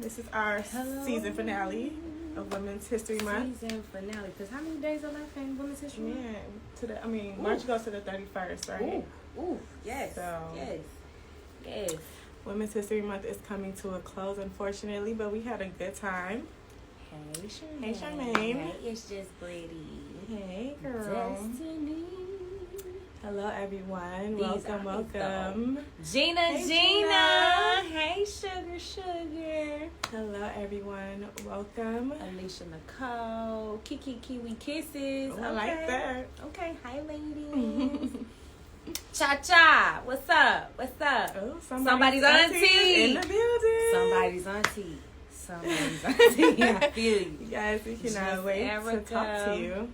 This is our season finale of Women's History Month. Season finale. Because how many days are left in Women's History Month? Yeah, March goes to the 31st, right? Ooh, yes. So, yes. Women's History Month is coming to a close, unfortunately, but we had a good time. Hey, Charmaine. Hey, Charmaine. Hey, it's just pretty. Hey, girl. Destiny. Hello, everyone. Welcome. Gina. Hey, sugar. Hello, everyone. Welcome. Alicia Nicole. Kiki Kiwi Kisses. I like that. Okay. Hi, ladies. Cha. What's up? Oh, Somebody's auntie in the building. Somebody's auntie. I feel you. Yes, we cannot wait to talk to you.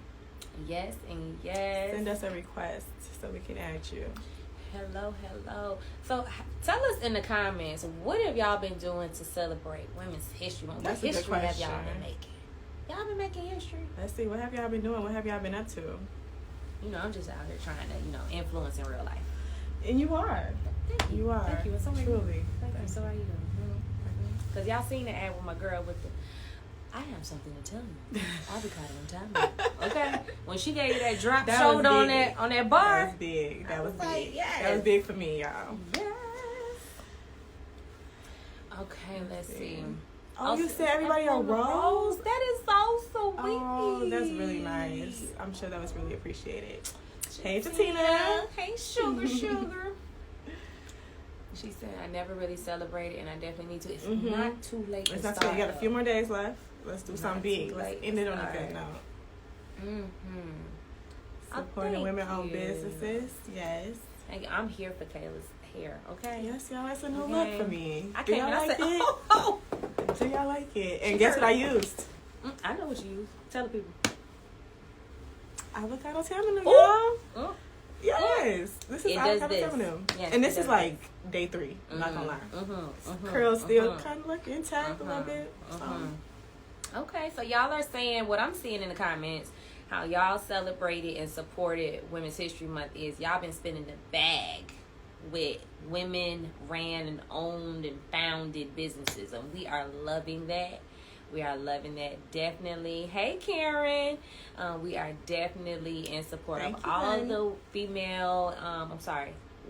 Yes and yes. Send us a request so we can add you. Hello. So tell us in the comments, what have y'all been doing to celebrate Women's History Month? What history have y'all been making? Y'all been making history? Let's see, what have y'all been doing? What have y'all been up to? You know, I'm just out here trying to, influence in real life. And you are. Thank you. You are. Thank you. And so Truly. Thank you. So are you doing? Because y'all seen the ad with my girl with the, I have something to tell you. Avocado and time. Okay. When she gave you that drop shoulder on that bar. That was big. That was big. Like, yes. That was big for me, y'all. Yes. Okay, let's see. Oh, you said everybody on Rose? That is so sweet. Oh, that's really nice. I'm sure that was really appreciated. Hey, Tina. Hey, sugar. She said, I never really celebrated, and I definitely need to. It's not too late to start. You got a few more days left. Let's do something big. Let's end it on a good note. Supporting women-owned businesses. Yes. I'm here for Kayla's hair, okay? Yes, y'all. That's a new look for me. I Do y'all like it? Do y'all like it? And guess what I used? I know what you used. Tell the people. Avocado tamarind, girl. Yes. This is It avocado does tamarind. Yes, and this is like day 3. I'm not gonna lie. Curls still kind of look intact a little bit. Okay, so y'all are saying what I'm seeing in the comments, how y'all celebrated and supported Women's History Month is y'all been spending the bag with women ran and owned and founded businesses, and we are loving that. Definitely. Hey, Karen. We are definitely in support of all the female,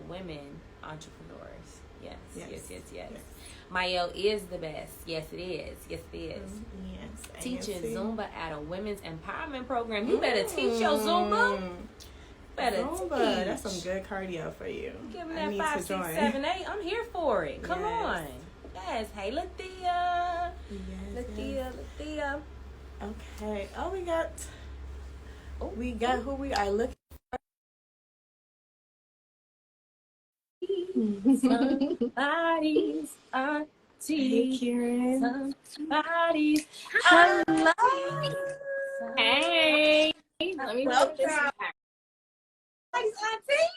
women entrepreneurs. Yes. Mielle is the best. Yes, it is. Yes. Teaching Zumba at a women's empowerment program. You better teach your Zumba. Zumba. That's some good cardio for you. Give me that 5, 6, 7, 8. I'm here for it. Come on. Yes. Hey, Lathea. Lathea. Okay. Oh, we got who we are looking for. Somebody's auntie. Hey, Karen. Somebody's hello. Hey. Let me put this back. Somebody's auntie.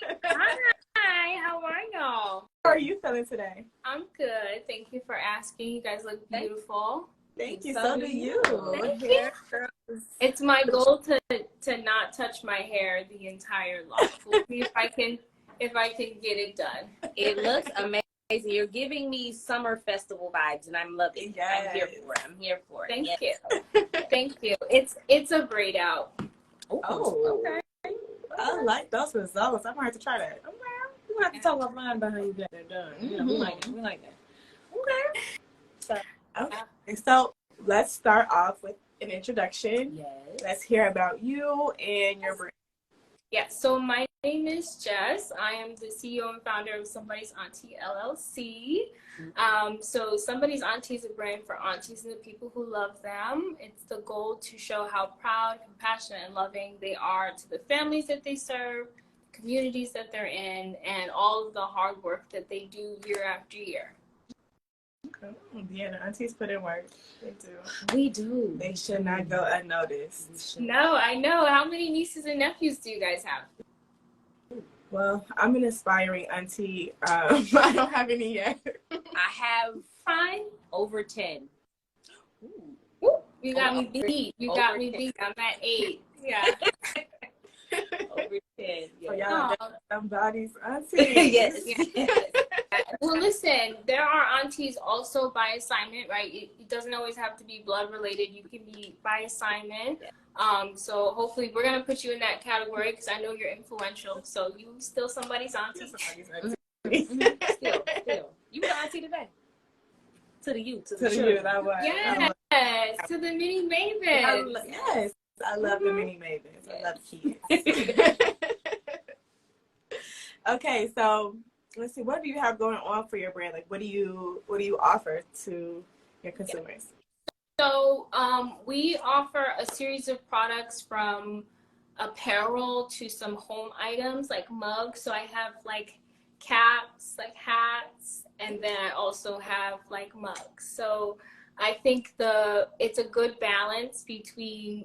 Hi. How are y'all? How are you feeling today? I'm good. Thank you for asking. You guys look beautiful. Thank you. So do you. Thank you. It's my goal to not touch my hair the entire lock. We'll see if I can get it done. It looks amazing. You're giving me summer festival vibes, and I'm loving it. Yes. I'm here for it. Thank yes. you. Thank you. It's a braid out. Oh, okay. I like those results. I'm gonna have to try that. Okay. We're gonna have to talk offline about how you got that done. You know, we like that. Okay. So let's start off with an introduction. Yes. Let's hear about you and your brand. Yeah, so my name is Jess. I am the CEO and founder of Somebody's Auntie LLC. So Somebody's Auntie is a brand for aunties and the people who love them. It's the goal to show how proud, compassionate, and loving they are to the families that they serve, communities that they're in, and all of the hard work that they do year after year. Okay. Yeah, the aunties put in work. They do. We do. They should not go unnoticed. No, I know. How many nieces and nephews do you guys have? Well, I'm an aspiring auntie. I don't have any yet. I have 5 over 10. You got me beat. I'm at 8. Yeah. pretend. So y'all somebody's auntie. Yes. Well, listen, there are aunties also by assignment, right? It doesn't always have to be blood related. You can be by assignment. So hopefully we're going to put you in that category because I know you're influential. So you still somebody's auntie. Still. You were auntie today. To the youth. To the youth, I was. Yes, to the mini mavens. Yes, I love the mini mavens. I love kids. Okay, so let's see. What do you have going on for your brand? Like, what do you offer to your consumers? So we offer a series of products from apparel to some home items like mugs. So I have like caps, like hats, and then I also have like mugs. So I think it's a good balance between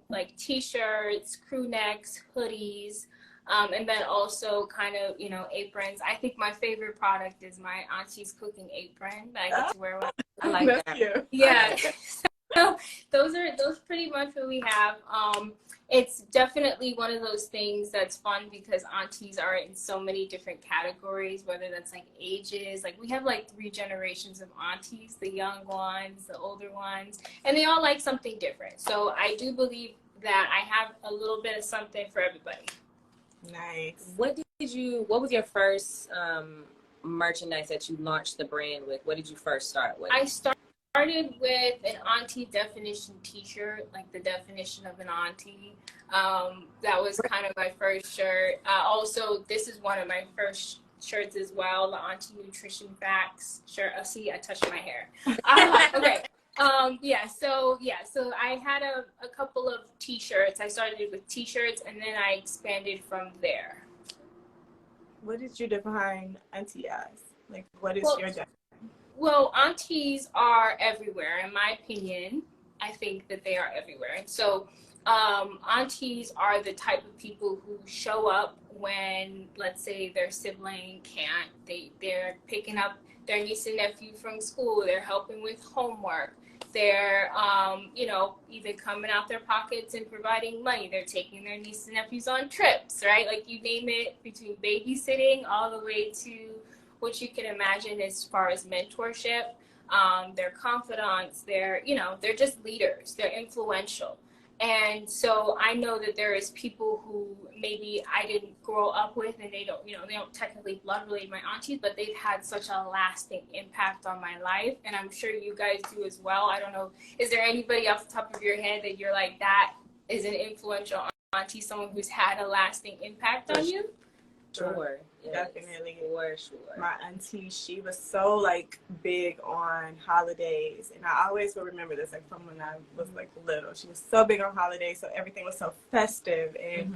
like t-shirts, crew necks, hoodies, and then also kind of, you know, aprons. I think my favorite product is my auntie's cooking apron that I get to wear. I like that. Cute. Yeah. So those pretty much what we have. It's definitely one of those things that's fun because aunties are in so many different categories, whether that's like ages. Like we have like 3 generations of aunties, the young ones, the older ones, and they all like something different. So I do believe that I have a little bit of something for everybody. Nice. What was your first merchandise that you launched the brand with? What did you first start with? I started with an auntie definition t-shirt, like the definition of an auntie. That was kind of my first shirt. Also, this is one of my first shirts as well, the Auntie Nutrition Facts shirt. Oh, see, I touched my hair. Okay. So I had a couple of t-shirts. I started with t-shirts and then I expanded from there. What did you define auntie as? Like, what is your definition? Well, aunties are everywhere. In my opinion, I think that they are everywhere. And so aunties are the type of people who show up when, let's say, their sibling can't. They're picking up their niece and nephew from school. They're helping with homework. They're, either coming out their pockets and providing money. They're taking their nieces and nephews on trips, right? Like you name it, between babysitting all the way to what you can imagine as far as mentorship. They're confidants. They're just leaders. They're influential. And so I know that there is people who maybe I didn't grow up with and they don't technically blood relate my aunties, but they've had such a lasting impact on my life. And I'm sure you guys do as well. I don't know. Is there anybody off the top of your head that you're like, that is an influential auntie, someone who's had a lasting impact on you? Sure. Yes, definitely. For sure. My auntie, she was so like big on holidays, and I always will remember this, like from when I was like little. She was so big on holidays, so everything was so festive, and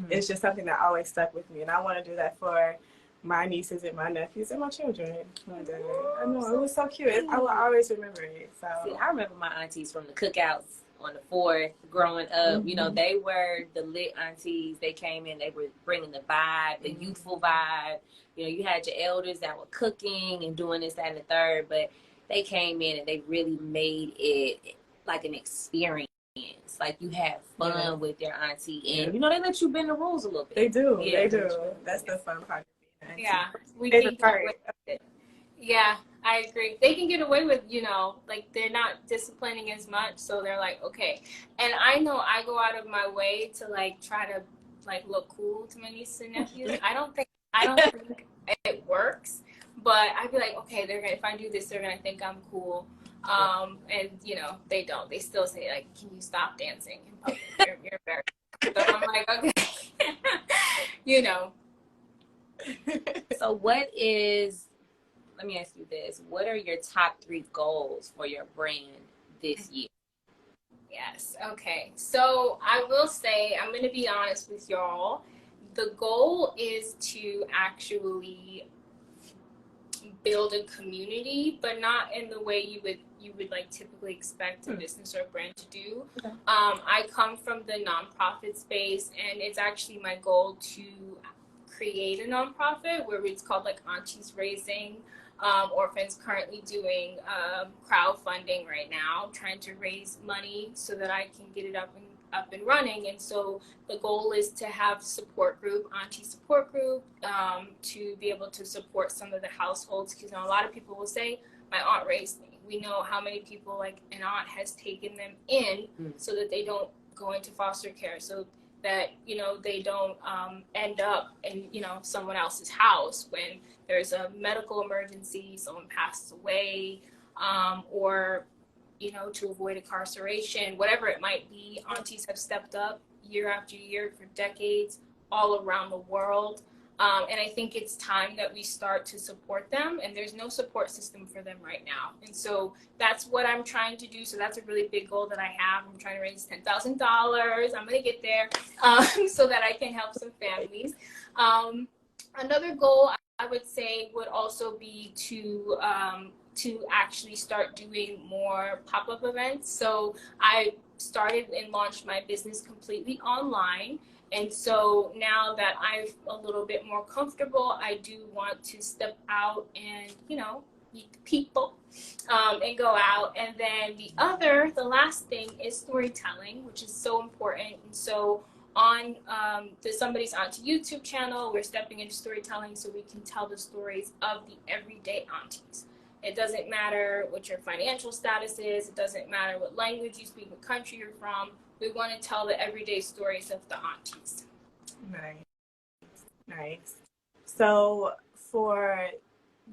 it's just something that always stuck with me. And I want to do that for my nieces and my nephews and my children one day. I know, it was so cute. I will always remember it. So see, I remember my aunties from the cookouts on the 4th growing up. You know, they were the lit aunties. They came in, they were bringing the vibe, the youthful vibe. You know, you had your elders that were cooking and doing this, that, and the third, but they came in and they really made it like an experience. Like you had fun with your auntie, and you know, they let you bend the rules a little bit. They do. They do. That's the fun part. Yeah, we can get away with it. Yeah, I agree. They can get away with, like they're not disciplining as much, so they're like, okay. And I know I go out of my way to like try to like look cool to my nieces and nephews. I don't think it works, but I'd be like, okay, if I do this, they're gonna think I'm cool. And they don't. They still say like, can you stop dancing in public? You're embarrassed. So I'm like, okay. So let me ask you this. What are your top 3 goals for your brand this year? Yes. Okay. So I will say, I'm going to be honest with y'all. The goal is to actually build a community, but not in the way you would like typically expect a business or a brand to do. Okay. I come from the nonprofit space, and it's actually my goal to create a nonprofit where it's called like Auntie's Raising Orphans, currently doing crowdfunding right now, trying to raise money so that I can get it up and up and running. And so the goal is to have support group, Auntie support group, to be able to support some of the households. Because a lot of people will say, my aunt raised me. We know how many people, like an aunt has taken them in so that they don't go into foster care, so that, they don't end up in, someone else's house when there's a medical emergency, someone passes away, or, to avoid incarceration, whatever it might be. Aunties have stepped up year after year for decades all around the world. And I think it's time that we start to support them, and there's no support system for them right now. And so that's what I'm trying to do. So that's a really big goal that I have. I'm trying to raise $10,000. I'm going to get there so that I can help some families. Another goal I would say would also be to actually start doing more pop-up events. So I started and launched my business completely online. And so now that I'm a little bit more comfortable, I do want to step out and, meet the people and go out. And then the last thing is storytelling, which is so important. And so on the Somebody's Auntie YouTube channel, we're stepping into storytelling so we can tell the stories of the everyday aunties. It doesn't matter what your financial status is. It doesn't matter what language you speak, what country you're from. We want to tell the everyday stories of the aunties. Nice. So for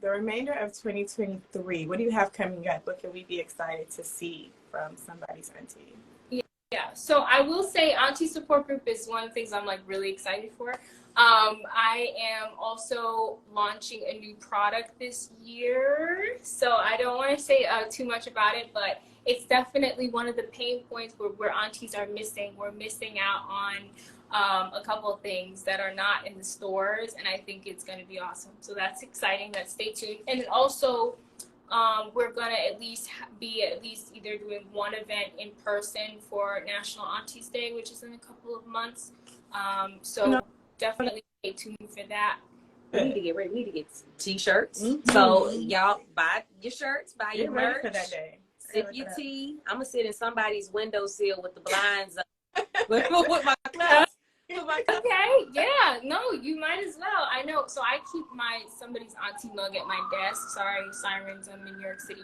the remainder of 2023, what do you have coming up? What can we be excited to see from Somebody's Auntie? Yeah, so I will say Auntie Support Group is one of the things I'm really excited for. I am also launching a new product this year, so I don't want to say too much about it, but it's definitely one of the pain points where aunties are missing. We're missing out on a couple of things that are not in the stores, and I think it's going to be awesome. So that's exciting. Stay tuned. And also, we're going to at least either doing one event in person for National Aunties Day, which is in a couple of months. So definitely stay tuned for that. We need to get ready. We need to get t-shirts. Mm-hmm. So y'all buy your shirts, buy your merch. For that day. Sip your tea. I'm gonna sit in somebody's windowsill with the blinds up with my class. Okay, yeah, no, you might as well. I know. So I keep Somebody's Auntie mug at my desk. Sorry, sirens. I'm in New York City.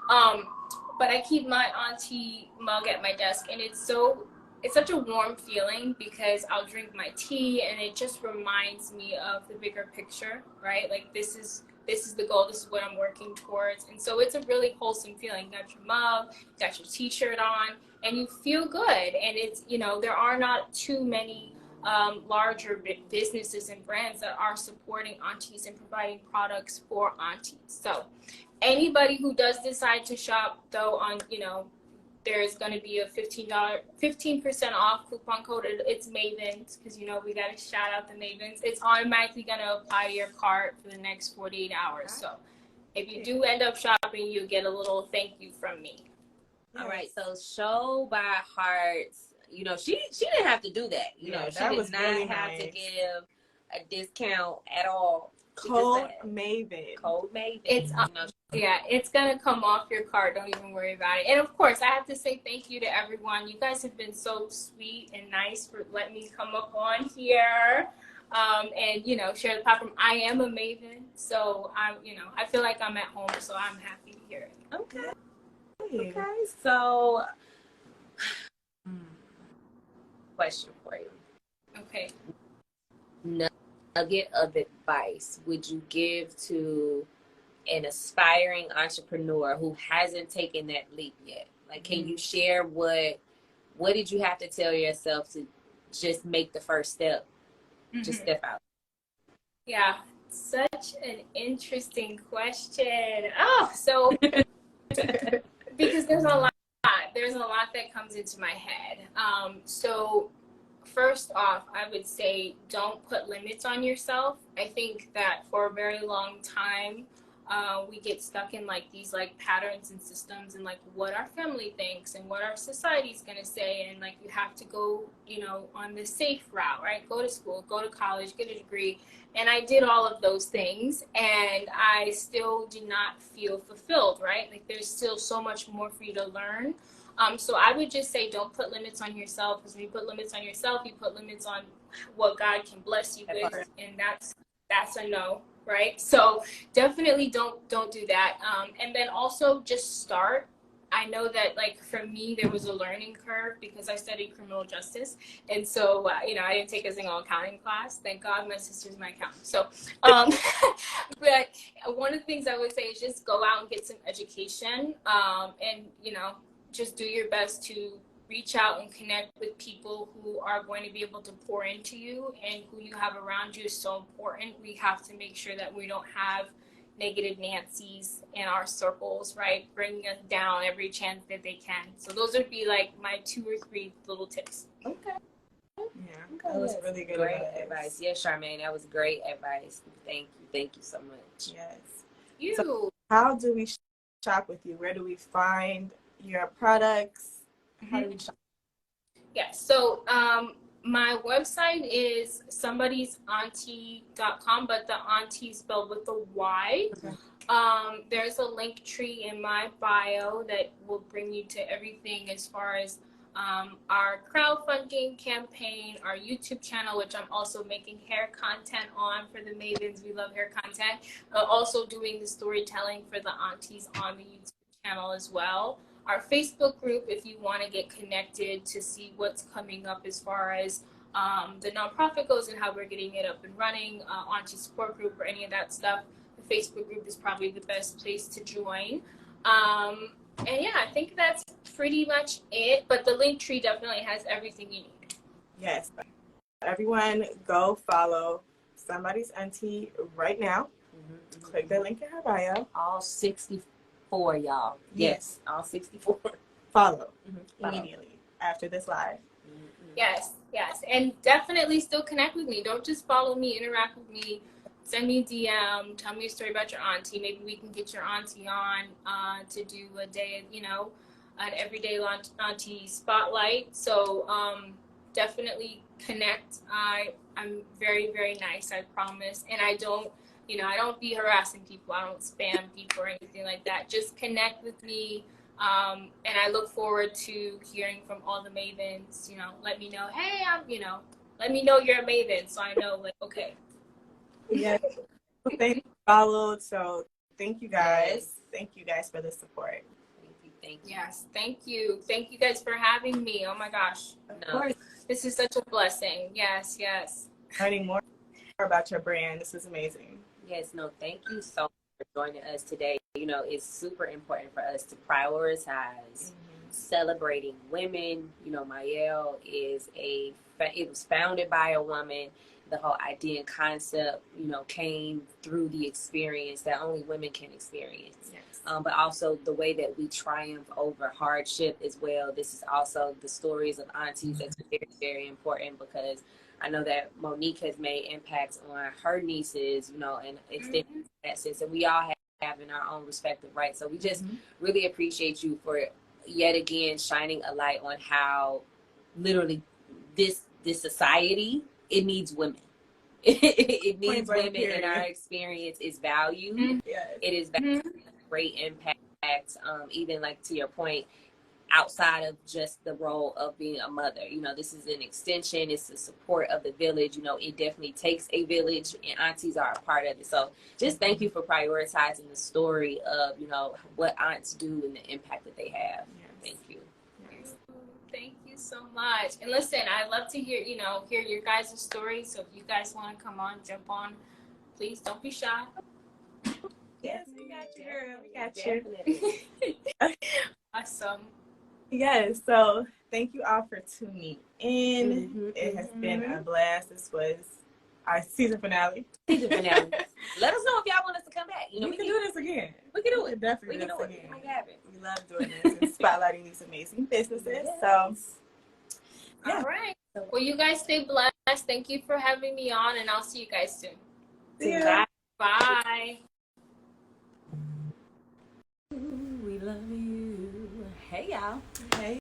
But I keep my auntie mug at my desk, and it's such a warm feeling because I'll drink my tea, and it just reminds me of the bigger picture, right? Like this is the goal. This is what I'm working towards. And so it's a really wholesome feeling. You got your mug, you got your t-shirt on, and you feel good. And it's, there are not too many larger businesses and brands that are supporting aunties and providing products for aunties. So anybody who does decide to shop, though, on, there's going to be a 15% off coupon code. It's Mavens, because, we got to shout out the Mavens. It's automatically going to apply to your cart for the next 48 hours. So if you do end up shopping, you get a little thank you from me. All right. So show by hearts. She didn't have to do that. She did not really have to give a discount at all. Code Maven. It's it's gonna come off your card. Don't even worry about it. And of course, I have to say thank you to everyone. You guys have been so sweet and nice for letting me come up on here, and share the platform. I am a Maven, so I feel like I'm at home. So I'm happy to hear it. Okay. So, question for you. Okay. Nugget of advice would you give to an aspiring entrepreneur who hasn't taken that leap yet? Like, can you share what did you have to tell yourself to just make the first step, just step out? Yeah, such an interesting question. Oh, so because there's a lot that comes into my head. So first off, I would say don't put limits on yourself. I think that for a very long time, we get stuck in like these like patterns and systems and like what our family thinks and what our society's gonna say, and like you have to go, you know, on the safe route, right? Go to school, go to college, get a degree. And I did all of those things, and I still did not feel fulfilled, right? Like there's still so much more for you to learn. So I would just say don't put limits on yourself, because when you put limits on yourself, you put limits on what God can bless you with, and that's a no, right? So definitely don't do that. And then also just start. I know that like for me there was a learning curve because I studied criminal justice, and so you know, I didn't take a single accounting class. Thank God my sister's my accountant. So but one of the things I would say is just go out and get some education, and you know, just do your best to reach out and connect with people who are going to be able to pour into you, and who you have around you is so important. We have to make sure that we don't have negative Nancy's in our circles, right? Bringing us down every chance that they can. So those would be like my 2 or 3 little tips. Okay. Yeah, that was really good great advice. Yes, Charmaine, that was great advice. Thank you so much. Yes. So how do we shop with you? Where do we find your products? How do we shop? Yes. So my website is somebodysauntie.com, but the auntie spelled with a Y. Okay. There's a link tree in my bio that will bring you to everything as far as our crowdfunding campaign, our YouTube channel, which I'm also making hair content on for the Mavens. We love hair content. Also doing the storytelling for the aunties on the YouTube channel as well. Our Facebook group, if you want to get connected to see what's coming up as far as the nonprofit goes and how we're getting it up and running, Auntie support group or any of that stuff, the Facebook group is probably the best place to join. And yeah, I think that's pretty much it. But the link tree definitely has everything you need. Yes. Everyone go follow Somebody's Auntie right now. Mm-hmm. Click the link in her bio. All 64, y'all. Yes, all 64. Follow immediately after this live. Mm-hmm. Yes. And definitely still connect with me. Don't just follow me, interact with me. Send me a DM, tell me a story about your auntie. Maybe we can get your auntie on to do a day, you know, an everyday auntie spotlight. So definitely connect. I'm very, very nice, I promise. And I don't be harassing people. I don't spam people or anything like that. Just connect with me. And I look forward to hearing from all the Mavens. You know, let me know, hey, let me know you're a Maven, so I know, like, okay. Yes. Thank you, followed. So thank you guys. Thank you guys for the support. Thank you. Yes, thank you. Thank you guys for having me. Oh my gosh. Of course. This is such a blessing. Yes. Learning more about your brand. This is amazing. Yes, no, thank you so much for joining us today. You know, it's super important for us to prioritize celebrating women. You know, Mielle it was founded by a woman. The whole idea and concept, you know, came through the experience that only women can experience. Yes. But also the way that we triumph over hardship as well. This is also the stories of aunties that's very, very important, because I know that Monique has made impacts on her nieces, you know, and extending that sense. And we all have in our own respective right. So we just really appreciate you for yet again shining a light on how literally this society, it needs women. It needs women, and our experience is valued. Yes. It is great impact. Even like to your point, outside of just the role of being a mother, you know, this is an extension. It's the support of the village. You know, it definitely takes a village, and aunties are a part of it. So just thank you for prioritizing the story of, you know, what aunts do and the impact that they have. Yes. Thank you. Thank you so much. And listen, I love to hear your guys' stories. So if you guys want to come on, jump on, please don't be shy. Yes, we got you, girl. We got you. Awesome. Yes, so thank you all for tuning in. It has been a blast. This was our season finale. Let us know if y'all want us to come back. You know, we can do this again. We can do it. Definitely we can do it again. We love doing this and spotlighting these amazing businesses. Yes. So, yeah. All right. Well, you guys stay blessed. Thank you for having me on, and I'll see you guys soon. See you. Bye. love you. Hey, y'all.